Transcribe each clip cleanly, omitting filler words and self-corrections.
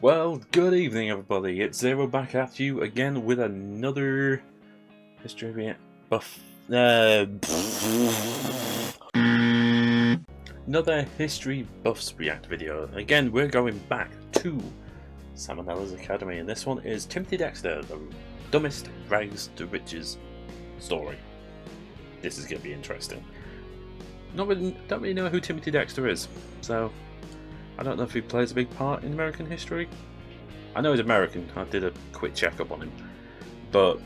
Well, good evening, everybody. It's Zero back at you again with another history buff. Another History Buffs React video. Again, we're going back to Salmonella's Academy, and this one is Timothy Dexter, the dumbest rags to riches story. This is going to be interesting. Don't really know who Timothy Dexter is, so I don't know if he plays a big part in American history. I know he's American. I did a quick checkup on him, but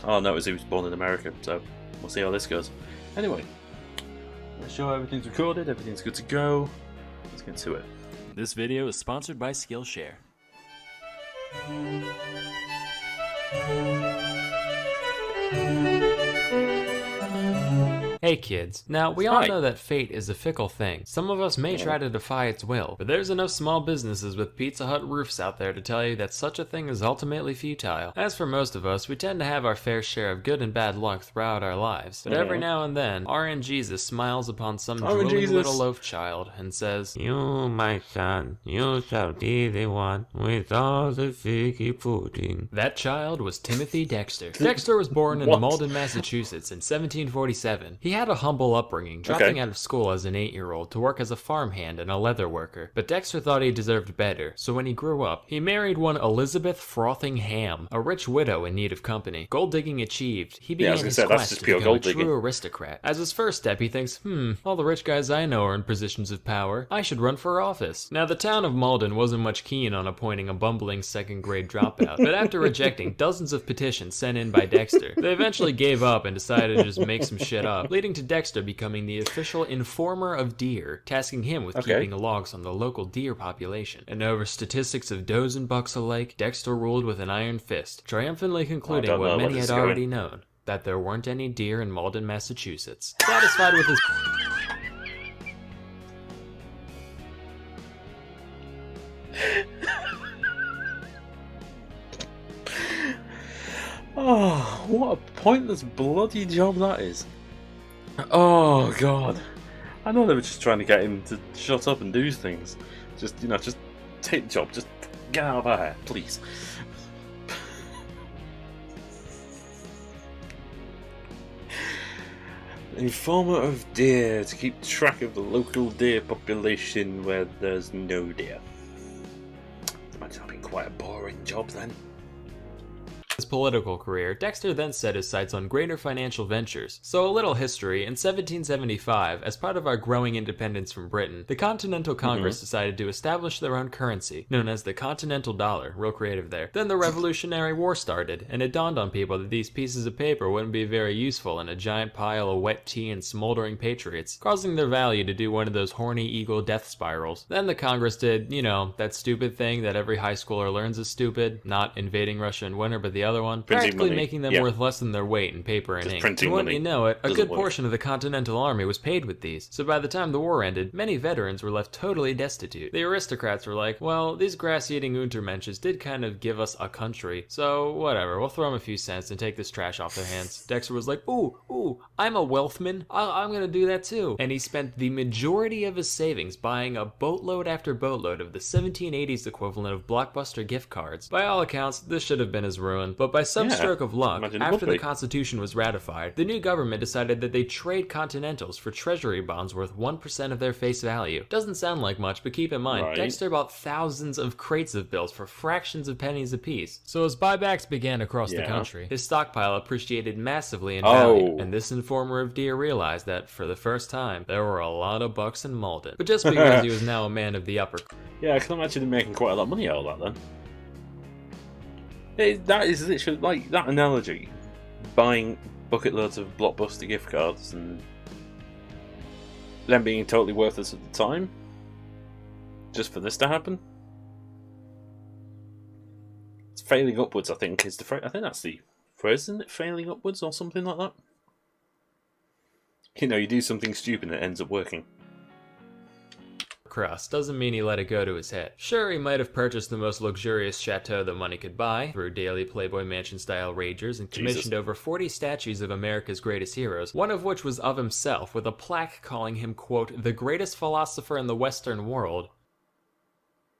all I know is he was born in America, so we'll see how this goes. Anyway, let's show everything's recorded, everything's good to go. Let's get to it. This video is sponsored by Skillshare. Hey kids, now we all know that fate is a fickle thing. Some of us may try to defy its will, but there's enough small businesses with Pizza Hut roofs out there to tell you that such a thing is ultimately futile. As for most of us, we tend to have our fair share of good and bad luck throughout our lives, but every now and then, RN Jesus smiles upon some drooling little loaf child and says, "You, my son, you shall be the one with all the figgy pudding." That child was Timothy Dexter. Dexter was born in Malden, Massachusetts in 1747. He had a humble upbringing, dropping out of school as an 8-year-old to work as a farmhand and a leather worker. But Dexter thought he deserved better, so when he grew up, he married one Elizabeth Frothingham, a rich widow in need of company. Gold digging achieved, he began his quest to become a true aristocrat. As his first step, he thinks, all the rich guys I know are in positions of power. I should run for office. Now, the town of Malden wasn't much keen on appointing a bumbling second-grade dropout, but after rejecting dozens of petitions sent in by Dexter, they eventually gave up and decided to just make some shit up, leading to Dexter becoming the official informer of deer, tasking him with keeping logs on the local deer population. And over statistics of does and bucks alike, Dexter ruled with an iron fist, triumphantly concluding what many had already known, that there weren't any deer in Malden, Massachusetts. Satisfied with his Oh, what a pointless bloody job that is. Oh god. I know they were just trying to get him to shut up and do things. Just, just take the job, just get out of our hair, please. Informer of deer to keep track of the local deer population where there's no deer. Imagine that being quite a boring job then. His political career, Dexter then set his sights on greater financial ventures. So a little history, in 1775, as part of our growing independence from Britain, the Continental Congress decided to establish their own currency, known as the Continental dollar, real creative there. Then the Revolutionary War started, and it dawned on people that these pieces of paper wouldn't be very useful in a giant pile of wet tea and smoldering patriots, causing their value to do one of those horny eagle death spirals. Then the Congress did, that stupid thing that every high schooler learns is stupid, not invading Russia in winter, but the other one, practically making them worth less than their weight in paper and ink. And when you know it, a good portion of the Continental Army was paid with these, so by the time the war ended, many veterans were left totally destitute. The aristocrats were like, well, these grass-eating Untermensches did kind of give us a country, so whatever, we'll throw them a few cents and take this trash off their hands. Dexter was like, ooh, I'm a wealthman, I'm gonna do that too. And he spent the majority of his savings buying a boatload after boatload of the 1780s equivalent of Blockbuster gift cards. By all accounts, this should have been his ruin. But by some stroke of luck, after the Constitution was ratified, the new government decided that they'd trade Continentals for treasury bonds worth 1% of their face value. Doesn't sound like much, but keep in mind, Dexter bought thousands of crates of bills for fractions of pennies apiece. So as buybacks began across the country, his stockpile appreciated massively in value, and this informer of deer realized that, for the first time, there were a lot of bucks in Malden. But just because he was now a man of the upper... Yeah, I can imagine him making quite a lot of money out of that then. That is literally like that analogy. Buying bucket loads of Blockbuster gift cards and them being totally worthless at the time. Just for this to happen. It's failing upwards, I think, is the phrase. I think that's the phrase, isn't it? Failing upwards or something like that. You do something stupid and it ends up working. Crust doesn't mean he let it go to his head. Sure, he might have purchased the most luxurious chateau that money could buy, through daily Playboy Mansion-style ragers, and commissioned over 40 statues of America's greatest heroes, one of which was of himself, with a plaque calling him, quote, the greatest philosopher in the Western world.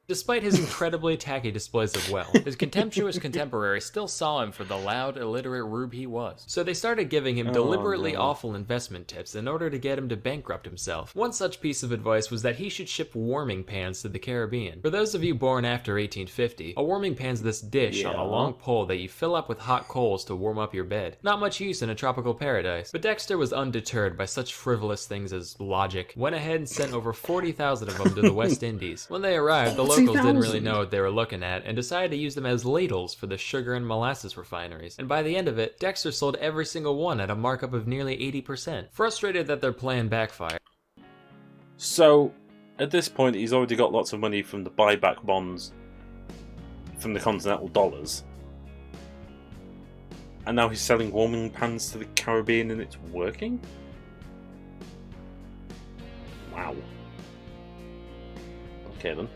Despite his incredibly tacky displays of wealth, his contemptuous contemporaries still saw him for the loud, illiterate rube he was. So they started giving him deliberately awful investment tips in order to get him to bankrupt himself. One such piece of advice was that he should ship warming pans to the Caribbean. For those of you born after 1850, a warming pan's this dish on a long pole that you fill up with hot coals to warm up your bed. Not much use in a tropical paradise. But Dexter was undeterred by such frivolous things as logic. Went ahead and sent over 40,000 of them to the West Indies. When they arrived, the locals didn't really know what they were looking at and decided to use them as ladles for the sugar and molasses refineries. And by the end of it, Dexter sold every single one at a markup of nearly 80%. Frustrated that their plan backfired. So, at this point, he's already got lots of money from the buyback bonds from the Continental dollars. And now he's selling warming pans to the Caribbean and it's working? Wow. Okay then.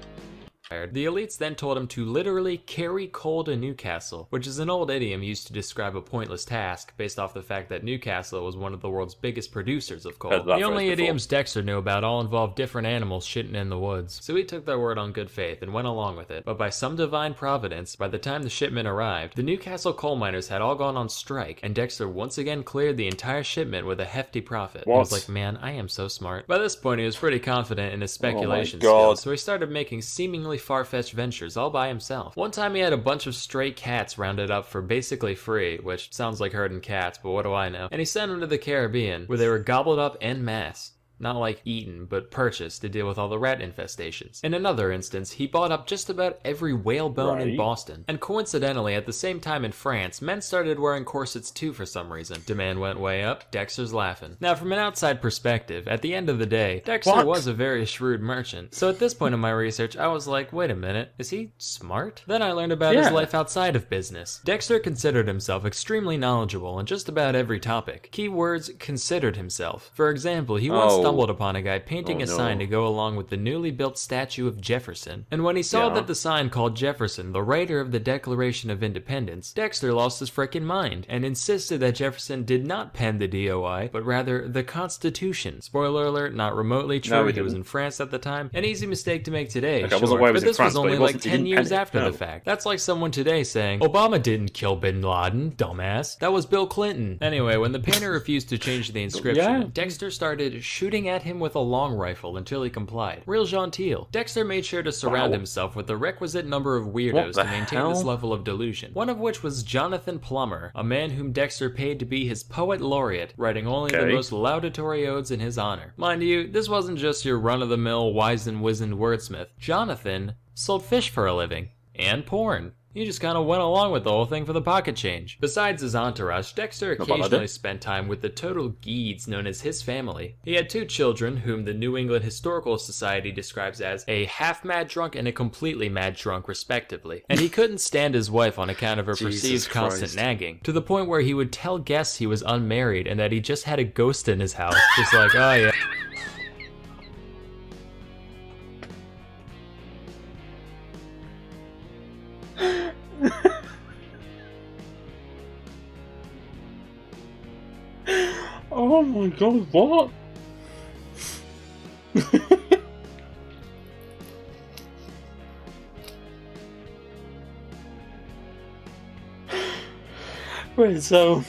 The elites then told him to literally carry coal to Newcastle, which is an old idiom used to describe a pointless task based off the fact that Newcastle was one of the world's biggest producers of coal. The only idioms Dexter knew about all involved different animals shitting in the woods, so he took their word on good faith and went along with it. But by some divine providence, by the time the shipment arrived, the Newcastle coal miners had all gone on strike, and Dexter once again cleared the entire shipment with a hefty profit. He was like, man, I am so smart. By this point, he was pretty confident in his speculation skills, so he started making seemingly far-fetched ventures all by himself. One time he had a bunch of stray cats rounded up for basically free, which sounds like herding cats, but what do I know? And he sent them to the Caribbean, where they were gobbled up en masse. Not like eaten, but purchased to deal with all the rat infestations. In another instance, he bought up just about every whalebone in Boston. And coincidentally, at the same time in France, men started wearing corsets too for some reason. Demand went way up, Dexter's laughing. Now, from an outside perspective, at the end of the day, Dexter was a very shrewd merchant. So at this point in my research, I was like, wait a minute, is he smart? Then I learned about his life outside of business. Dexter considered himself extremely knowledgeable on just about every topic. Keywords, considered himself. For example, he once stumbled upon a guy painting a sign to go along with the newly built statue of Jefferson. And when he saw that the sign called Jefferson, the writer of the Declaration of Independence, Dexter lost his frickin' mind and insisted that Jefferson did not pen the DOI, but rather the Constitution. Spoiler alert, not remotely true. He was in France at the time. An easy mistake to make today, sure, but this was only like 10 years after the fact. That's like someone today saying, Obama didn't kill Bin Laden, dumbass. That was Bill Clinton. Anyway, when the painter refused to change the inscription, Dexter started shooting at him with a long rifle until he complied. Real genteel. Dexter made sure to surround himself with the requisite number of weirdos to maintain this level of delusion. One of which was Jonathan Plummer, a man whom Dexter paid to be his poet laureate, writing only the most laudatory odes in his honor. Mind you, this wasn't just your run-of-the-mill, wise-and-wizened wordsmith. Jonathan sold fish for a living. And porn. He just kind of went along with the whole thing for the pocket change. Besides his entourage, Dexter occasionally spent time with the total geeds known as his family. He had 2 children, whom the New England Historical Society describes as a half-mad drunk and a completely mad drunk, respectively. And he couldn't stand his wife on account of her perceived constant nagging, to the point where he would tell guests he was unmarried and that he just had a ghost in his house. Just like, oh yeah. Oh my god, what? Wait, so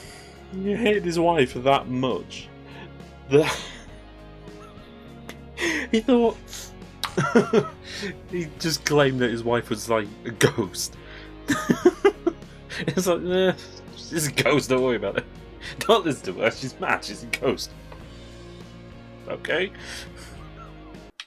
you hated his wife that much that he thought he just claimed that his wife was like a ghost. It's like, nah, she's a ghost, don't worry about it. Don't listen to her, she's mad, she's a ghost. Okay.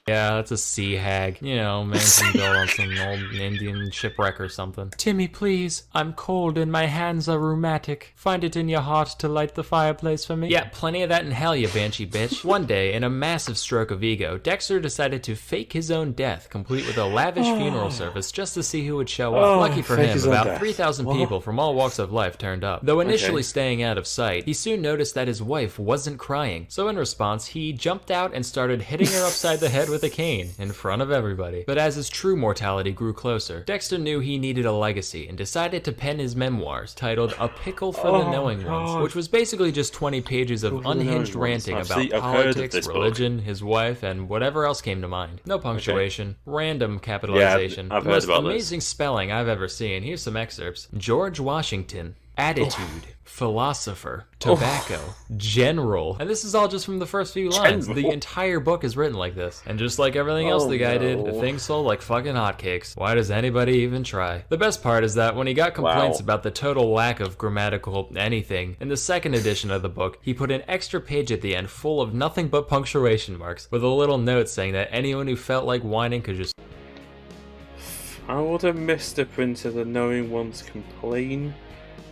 Yeah, that's a sea hag. You know, man can go on some old Indian shipwreck or something. Timmy, please. I'm cold and my hands are rheumatic. Find it in your heart to light the fireplace for me. Yeah, plenty of that in hell, you banshee bitch. One day, in a massive stroke of ego, Dexter decided to fake his own death, complete with a lavish funeral service, just to see who would show up. Lucky for him, about 3,000 people from all walks of life turned up. Though initially staying out of sight, he soon noticed that his wife wasn't crying. So in response, he jumped out and started hitting her upside the head with with a cane in front of everybody. But as his true mortality grew closer, Dexter knew he needed a legacy and decided to pen his memoirs, titled A Pickle for the Knowing Ones, which was basically just 20 pages of unhinged ranting about politics, religion, his wife, and whatever else came to mind. No punctuation, random capitalization, I've the heard most about amazing spelling I've ever seen. Here's some excerpts. George Washington. Attitude, philosopher, tobacco, general. And this is all just from the first few lines. The entire book is written like this. And just like everything else the guy did, the thing sold like fucking hotcakes. Why does anybody even try? The best part is that when he got complaints about the total lack of grammatical anything, in the second edition of the book, he put an extra page at the end full of nothing but punctuation marks, with a little note saying that anyone who felt like whining could just... I would have missed a printer the knowing ones complain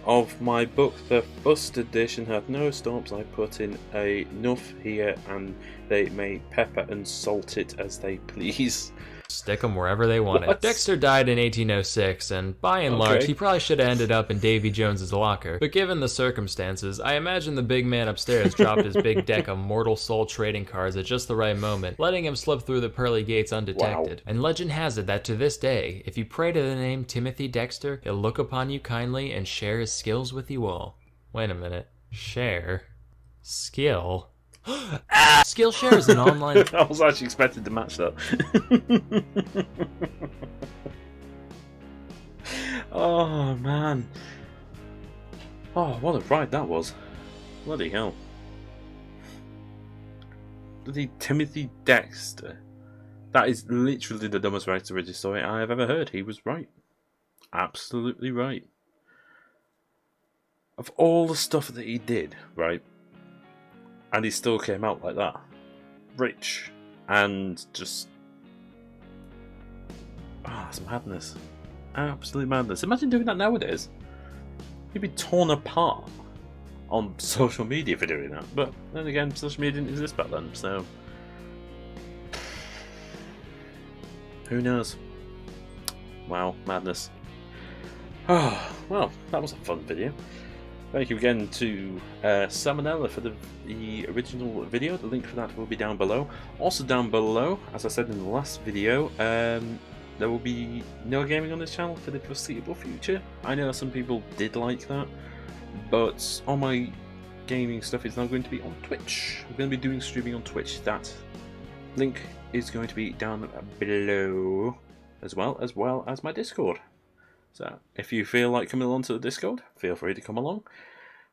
of my book. The bust edition had no stamps. I put in enough here and they may pepper and salt it as they please. Stick them wherever they wanted. What? Dexter died in 1806, and by and large, he probably should have ended up in Davy Jones's locker. But given the circumstances, I imagine the big man upstairs dropped his big deck of mortal soul trading cards at just the right moment, letting him slip through the pearly gates undetected. Wow. And legend has it that to this day, if you pray to the name Timothy Dexter, he'll look upon you kindly and share his skills with you all. Wait a minute. Share? Skill? Skillshare is an online... I was actually expecting to match that. Oh man. Oh, what a ride that was. Bloody hell. Bloody Timothy Dexter. That is literally the dumbest rags to riches story I have ever heard. He was right. Absolutely right. Of all the stuff that he did, right? And he still came out like that. Rich. And just... Ah, it's madness. Absolute madness. Imagine doing that nowadays. You'd be torn apart on social media for doing that. But then again, social media didn't exist back then, so... Who knows? Wow, madness. Oh, well, that was a fun video. Thank you again to Salmonella for the original video. The link for that will be down below. Also down below, as I said in the last video, there will be no gaming on this channel for the foreseeable future. I know some people did like that, but all my gaming stuff is now going to be on Twitch. I'm going to be doing streaming on Twitch. That link is going to be down below, as well as my Discord. So, if you feel like coming along to the Discord, feel free to come along.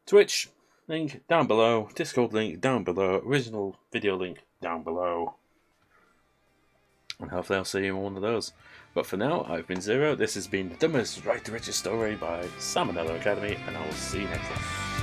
Twitch, link down below. Discord link down below. Original video link down below. And hopefully I'll see you in one of those. But for now, I've been Zero. This has been The Dumbest Right to Riches Story by Salmonella Academy, and I will see you next time.